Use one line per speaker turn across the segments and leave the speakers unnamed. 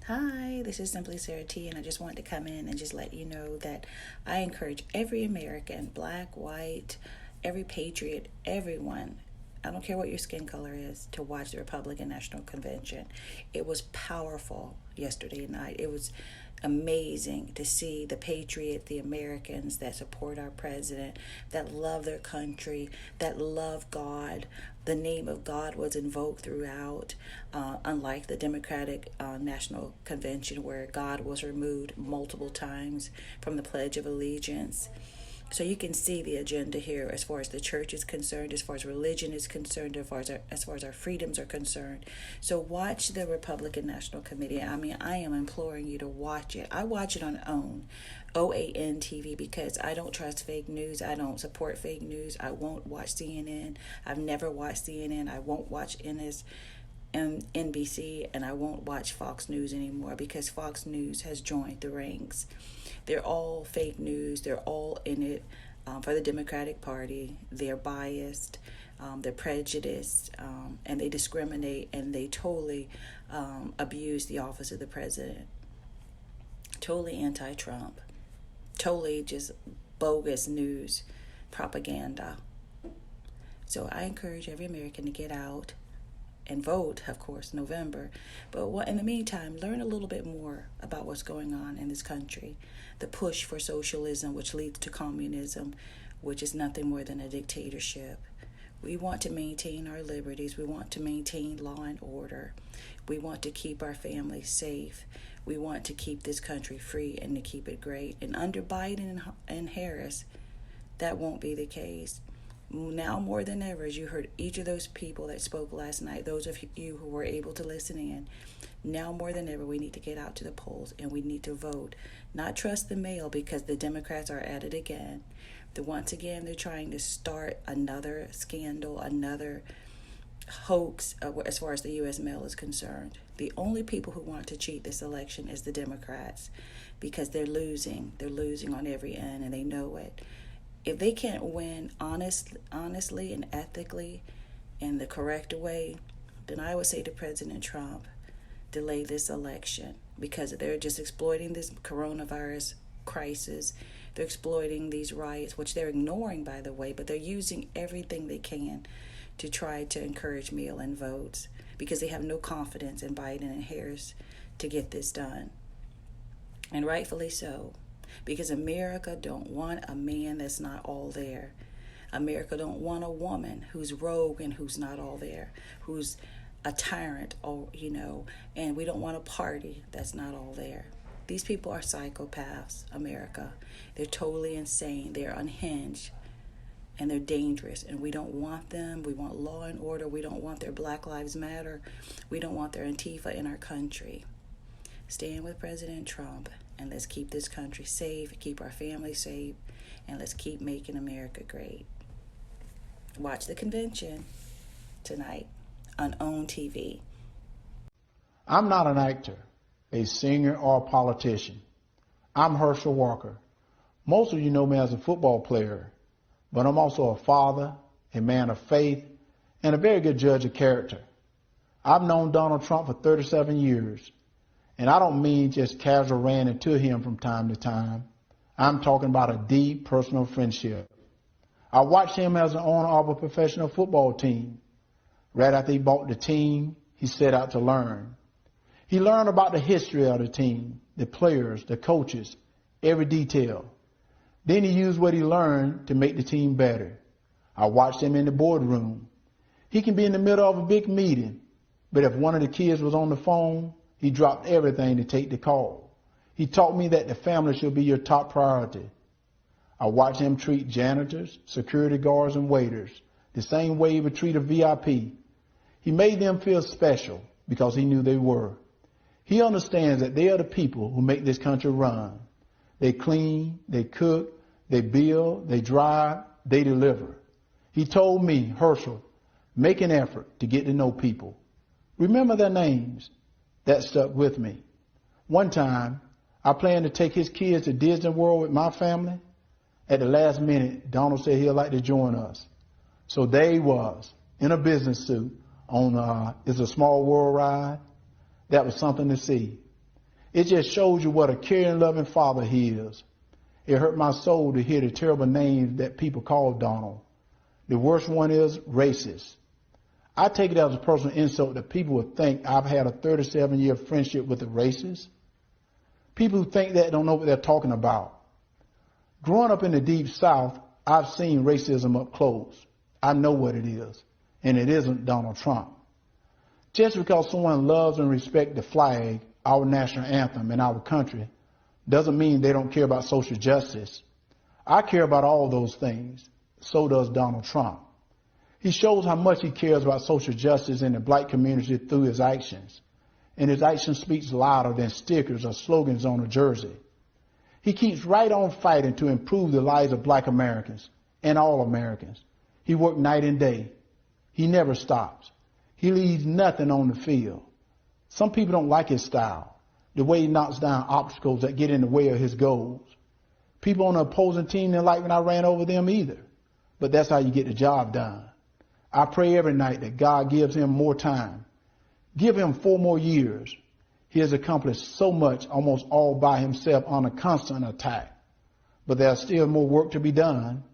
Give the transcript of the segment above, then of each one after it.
Hi, this is Simply Sarah T, and I just wanted to come in and just let you know that I encourage every American, black, white, every patriot, everyone, I don't care what your skin color is, to watch the Republican National Convention. It was powerful yesterday night. It was amazing to see the patriot, the Americans that support our president, that love their country, that love God. The name of God was invoked throughout, unlike the Democratic National Convention, where God was removed multiple times from the Pledge of Allegiance. So you can see the agenda here as far as the church is concerned, as far as religion is concerned, as far as our freedoms are concerned. So watch the Republican National Committee. I mean, I am imploring you to watch it. I watch it on OAN TV, because I don't trust fake news. I don't support fake news. I won't watch CNN. I've never watched CNN. I won't watch NBC, and I won't watch Fox News anymore, because Fox News has joined the ranks. They're all fake news. They're all in it for the Democratic Party. They're biased. They're prejudiced, and they discriminate, and they totally abuse the office of the president. Totally anti-Trump. Totally just bogus news, propaganda. So I encourage every American to get out and vote, of course, November. But in the meantime, learn a little bit more about what's going on in this country. The push for socialism, which leads to communism, which is nothing more than a dictatorship. We want to maintain our liberties. We want to maintain law and order. We want to keep our families safe. We want to keep this country free and to keep it great. And under Biden and Harris, that won't be the case. Now more than ever, as you heard each of those people that spoke last night, those of you who were able to listen in, now more than ever, we need to get out to the polls and we need to vote. Not trust the mail, because the Democrats are at it again. Once again, they're trying to start another scandal, another hoax as far as the U.S. mail is concerned. The only people who want to cheat this election is the Democrats, because they're losing. They're losing on every end, and they know it. If they can't win honestly and ethically in the correct way, then I would say to President Trump, delay this election, because they're just exploiting this coronavirus crisis. They're exploiting these riots, which they're ignoring, by the way, but they're using everything they can to try to encourage mail-in votes, because they have no confidence in Biden and Harris to get this done. And rightfully so, because America don't want a man that's not all there. America don't want a woman who's rogue and who's not all there, who's a tyrant, and we don't want a party that's not all there. These people are psychopaths, America. They're totally insane. They're unhinged, and they're dangerous, and we don't want them. We want law and order. We don't want their Black Lives Matter. We don't want their Antifa in our country. Stand with President Trump, and let's keep this country safe, keep our families safe, and let's keep making America great. Watch the convention tonight on OWN TV.
I'm not an actor, a singer, or a politician. I'm Herschel Walker. Most of you know me as a football player, but I'm also a father, a man of faith, and a very good judge of character. I've known Donald Trump for 37 years. And I don't mean just casual ranting to him from time to time. I'm talking about a deep personal friendship. I watched him as an owner of a professional football team. Right after he bought the team, he set out to learn. He learned about the history of the team, the players, the coaches, every detail. Then he used what he learned to make the team better. I watched him in the boardroom. He can be in the middle of a big meeting, but if one of the kids was on the phone, he dropped everything to take the call. He taught me that the family should be your top priority. I watched him treat janitors, security guards, and waiters the same way he would treat a VIP. He made them feel special because he knew they were. He understands that they are the people who make this country run. They clean, they cook, they build, they drive, they deliver. He told me, Herschel, make an effort to get to know people. Remember their names. That stuck with me. One time, I planned to take his kids to Disney World with my family. At the last minute, Donald said he'd like to join us. So there he was, in a business suit, on It's a Small World ride. That was something to see. It just shows you what a caring, loving father he is. It hurt my soul to hear the terrible names that people call Donald. The worst one is racist. I take it as a personal insult that people would think I've had a 37-year friendship with a racist. People who think that don't know what they're talking about. Growing up in the Deep South, I've seen racism up close. I know what it is, and it isn't Donald Trump. Just because someone loves and respects the flag, our national anthem, and our country, doesn't mean they don't care about social justice. I care about all those things. So does Donald Trump. He shows how much he cares about social justice in the black community through his actions. And his action speaks louder than stickers or slogans on a jersey. He keeps right on fighting to improve the lives of black Americans and all Americans. He works night and day. He never stops. He leaves nothing on the field. Some people don't like his style, the way he knocks down obstacles that get in the way of his goals. People on the opposing team didn't like when I ran over them either. But that's how you get the job done. I pray every night that God gives him more time. Give him 4 more years. He has accomplished so much almost all by himself on a constant attack. But there's still more work to be done.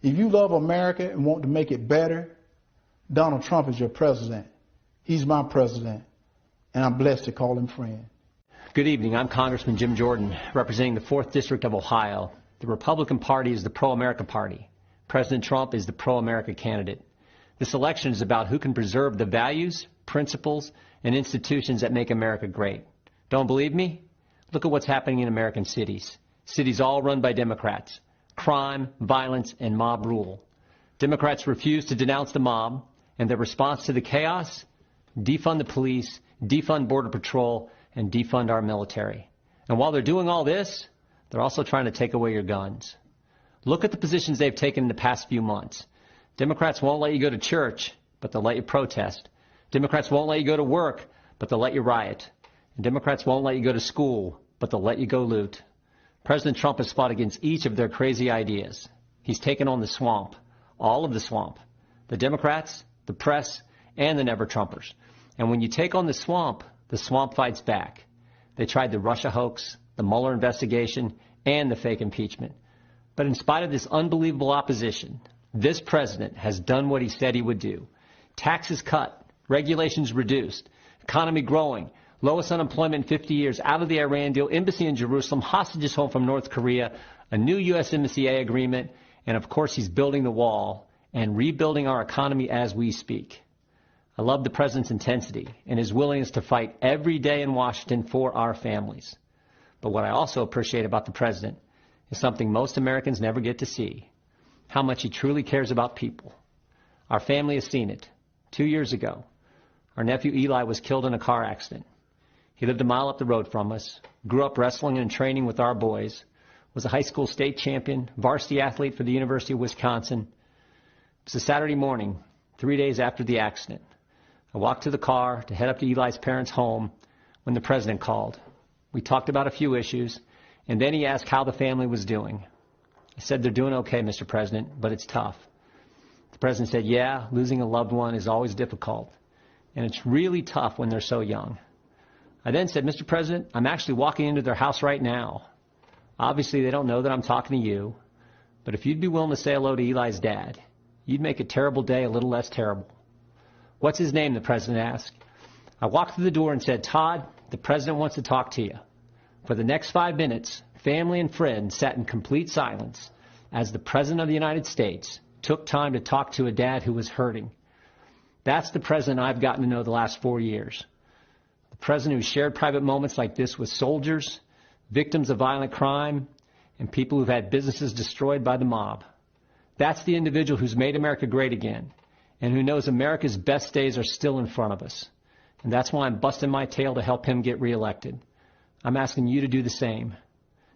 If you love America and want to make it better, Donald Trump is your president. He's my president, and I'm blessed to call him friend.
Good evening. I'm Congressman Jim Jordan, representing the 4th District of Ohio. The Republican Party is the pro-America party. President Trump is the pro-America candidate. This election is about who can preserve the values, principles, and institutions that make America great. Don't believe me? Look at what's happening in American cities. Cities all run by Democrats. Crime, violence, and mob rule. Democrats refuse to denounce the mob, and their response to the chaos? Defund the police, defund Border Patrol, and defund our military. And while they're doing all this, they're also trying to take away your guns. Look at the positions they've taken in the past few months. Democrats won't let you go to church, but they'll let you protest. Democrats won't let you go to work, but they'll let you riot. And Democrats won't let you go to school, but they'll let you go loot. President Trump has fought against each of their crazy ideas. He's taken on the swamp, all of the swamp, the Democrats, the press, and the never-Trumpers. And when you take on the swamp fights back. They tried the Russia hoax, the Mueller investigation, and the fake impeachment. But in spite of this unbelievable opposition, this president has done what he said he would do. Taxes cut, regulations reduced, economy growing, lowest unemployment in 50 years, out of the Iran deal, embassy in Jerusalem, hostages home from North Korea, a new USMCA agreement, and of course he's building the wall and rebuilding our economy as we speak. I love the president's intensity and his willingness to fight every day in Washington for our families. But what I also appreciate about the president is something most Americans never get to see, how much he truly cares about people. Our family has seen it. 2 years ago, our nephew Eli was killed in a car accident. He lived a mile up the road from us, grew up wrestling and training with our boys, was a high school state champion, varsity athlete for the University of Wisconsin. It was a Saturday morning, 3 days after the accident. I walked to the car to head up to Eli's parents' home when the president called. We talked about a few issues, and then he asked how the family was doing. I said, they're doing okay, Mr. President, but it's tough. The president said, yeah, losing a loved one is always difficult, and it's really tough when they're so young. I then said, Mr. President, I'm actually walking into their house right now. Obviously, they don't know that I'm talking to you, but if you'd be willing to say hello to Eli's dad, you'd make a terrible day a little less terrible. What's his name? The president asked. I walked through the door and said, Todd, the president wants to talk to you. For the next 5 minutes, family and friends sat in complete silence as the president of the United States took time to talk to a dad who was hurting. That's the president I've gotten to know the last 4 years. The president who shared private moments like this with soldiers, victims of violent crime, and people who've had businesses destroyed by the mob. That's the individual who's made America great again, and who knows America's best days are still in front of us. And that's why I'm busting my tail to help him get reelected. I'm asking you to do the same.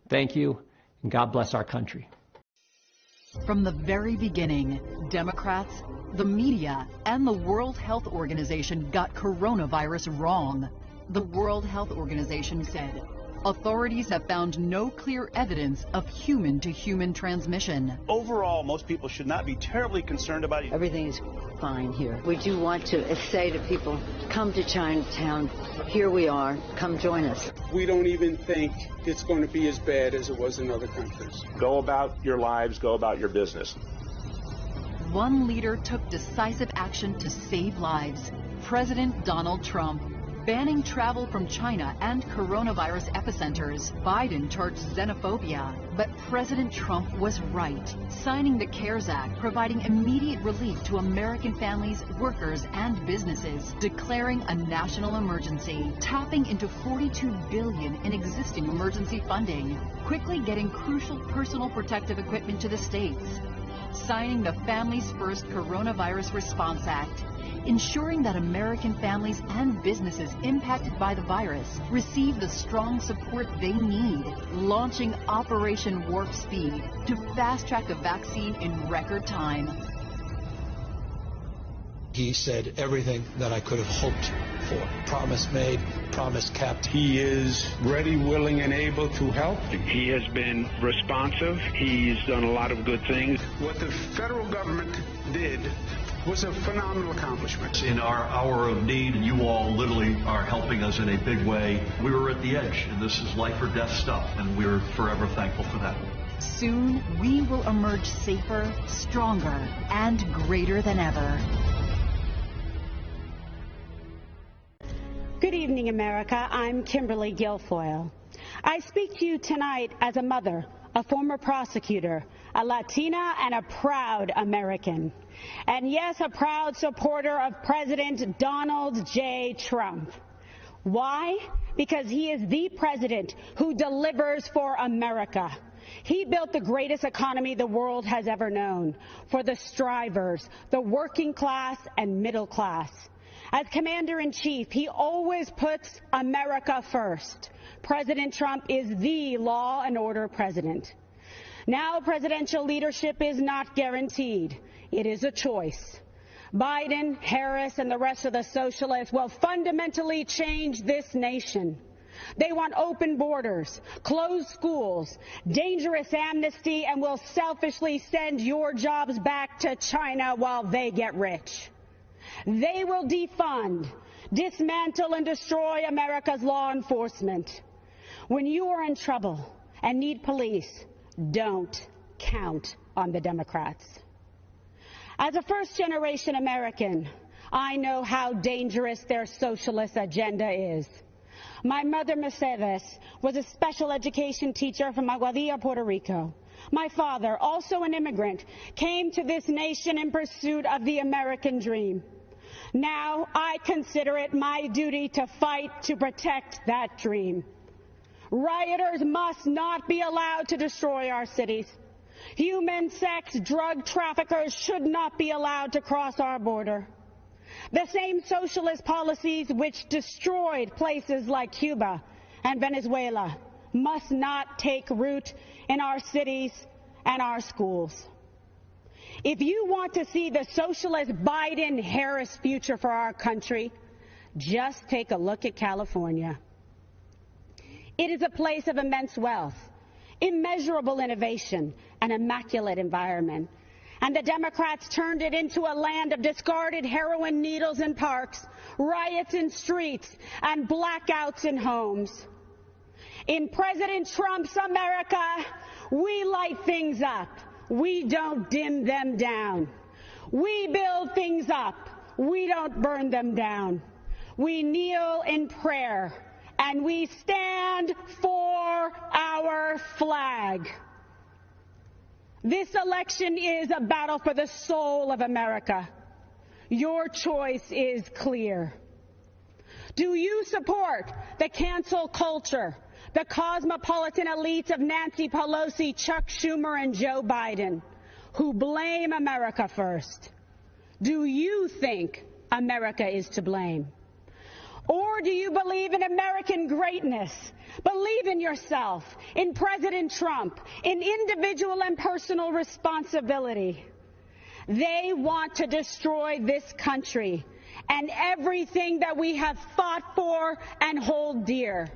Thank you, and God bless our country.
From the very beginning, Democrats, the media, and the World Health Organization got coronavirus wrong. The World Health Organization said Authorities have found no clear evidence of human-to-human transmission.
Overall, most people should not be terribly concerned about it.
Everything is fine here. We do want to say to people, come to Chinatown. Here we are. Come join us.
We don't even think it's going to be as bad as it was in other countries.
Go about your lives, go about your business.
One leader took decisive action to save lives. President Donald Trump. Banning travel from China and coronavirus epicenters. Biden charged xenophobia. But President Trump was right, signing the CARES Act, providing immediate relief to American families, workers, and businesses, declaring a national emergency, tapping into $42 billion in existing emergency funding, quickly getting crucial personal protective equipment to the states, signing the Families First Coronavirus Response Act, ensuring that American families and businesses impacted by the virus receive the strong support they need, launching Operation Warp Speed to fast-track a vaccine in record time.
He said everything that I could have hoped for. Promise made, promise kept.
He is ready, willing, and able to help. He has been responsive. He's done a lot of good things. What the federal government did was a phenomenal accomplishment.
In our hour of need, and you all literally are helping us in a big way, we were at the edge, and this is life or death stuff, and we're forever thankful for that.
Soon, we will emerge safer, stronger, and greater than ever.
Good evening, America. I'm Kimberly Guilfoyle. I speak to you tonight as a mother, a former prosecutor, a Latina, and a proud American. And yes, a proud supporter of President Donald J. Trump. Why? Because he is the president who delivers for America. He built the greatest economy the world has ever known for the strivers, the working class and middle class. As Commander-in-Chief, he always puts America first. President Trump is the law and order president. Now, presidential leadership is not guaranteed. It is a choice. Biden, Harris, and the rest of the socialists will fundamentally change this nation. They want open borders, closed schools, dangerous amnesty, and will selfishly send your jobs back to China while they get rich. They will defund, dismantle, and destroy America's law enforcement. When you are in trouble and need police, don't count on the Democrats. As a first-generation American, I know how dangerous their socialist agenda is. My mother, Mercedes, was a special education teacher from Aguadilla, Puerto Rico. My father, also an immigrant, came to this nation in pursuit of the American dream. Now, I consider it my duty to fight to protect that dream. Rioters must not be allowed to destroy our cities. Human sex drug traffickers should not be allowed to cross our border. The same socialist policies which destroyed places like Cuba and Venezuela must not take root in our cities and our schools. If you want to see the socialist Biden-Harris future for our country, just take a look at California. It is a place of immense wealth, immeasurable innovation, and immaculate environment. And the Democrats turned it into a land of discarded heroin needles in parks, riots in streets, and blackouts in homes. In President Trump's America, we light things up. We don't dim them down. We build things up. We don't burn them down. We kneel in prayer, and we stand for our flag. This election is a battle for the soul of America. Your choice is clear. Do you support the cancel culture, the cosmopolitan elites of Nancy Pelosi, Chuck Schumer, and Joe Biden, who blame America first? Do you think America is to blame? Or do you believe in American greatness? Believe in yourself, in President Trump, in individual and personal responsibility. They want to destroy this country and everything that we have fought for and hold dear.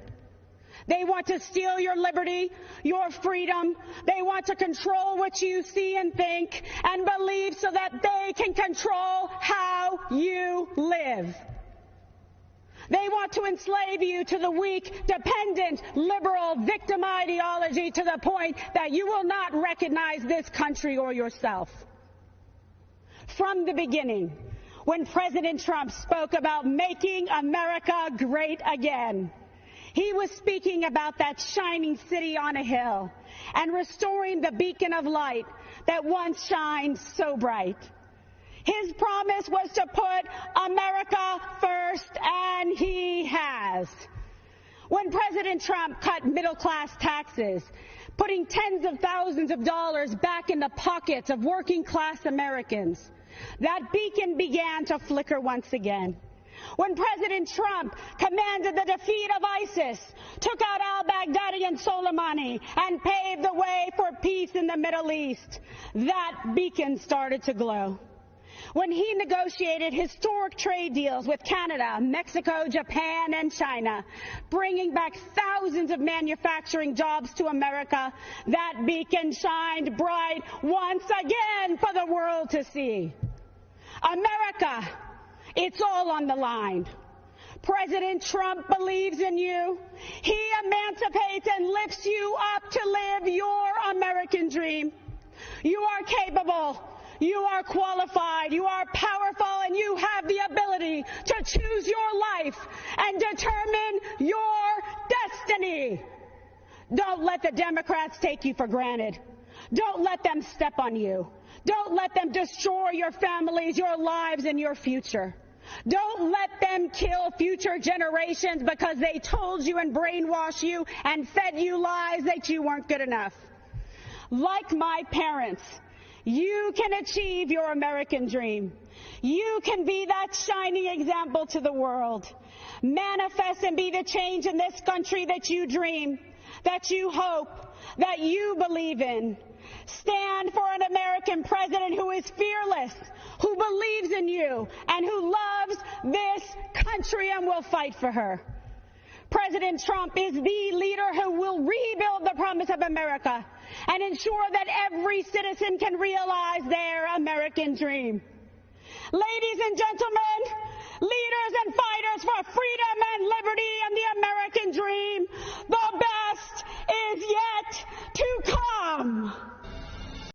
They want to steal your liberty, your freedom. They want to control what you see and think and believe so that they can control how you live. They want to enslave you to the weak, dependent, liberal, victim ideology to the point that you will not recognize this country or yourself. From the beginning, when President Trump spoke about making America great again, he was speaking about that shining city on a hill and restoring the beacon of light that once shined so bright. His promise was to put America first, and he has. When President Trump cut middle-class taxes, putting tens of thousands of dollars back in the pockets of working-class Americans, that beacon began to flicker once again. When President Trump commanded the defeat of ISIS, took out al-Baghdadi and Soleimani, and paved the way for peace in the Middle East, that beacon started to glow. When he negotiated historic trade deals with Canada, Mexico, Japan, and China, bringing back thousands of manufacturing jobs to America, that beacon shined bright once again for the world to see. America, it's all on the line. President Trump believes in you. He emancipates and lifts you up to live your American dream. You are capable. You are qualified, you are powerful, and you have the ability to choose your life and determine your destiny. Don't let the Democrats take you for granted. Don't let them step on you. Don't let them destroy your families, your lives, and your future. Don't let them kill future generations because they told you and brainwashed you and fed you lies that you weren't good enough. Like my parents, you can achieve your American dream. You can be that shining example to the world. Manifest and be the change in this country that you dream, that you hope, that you believe in. Stand for an American president who is fearless, who believes in you, and who loves this country and will fight for her. President Trump is the leader who will rebuild the promise of America and ensure that every citizen can realize their American dream. Ladies and gentlemen, leaders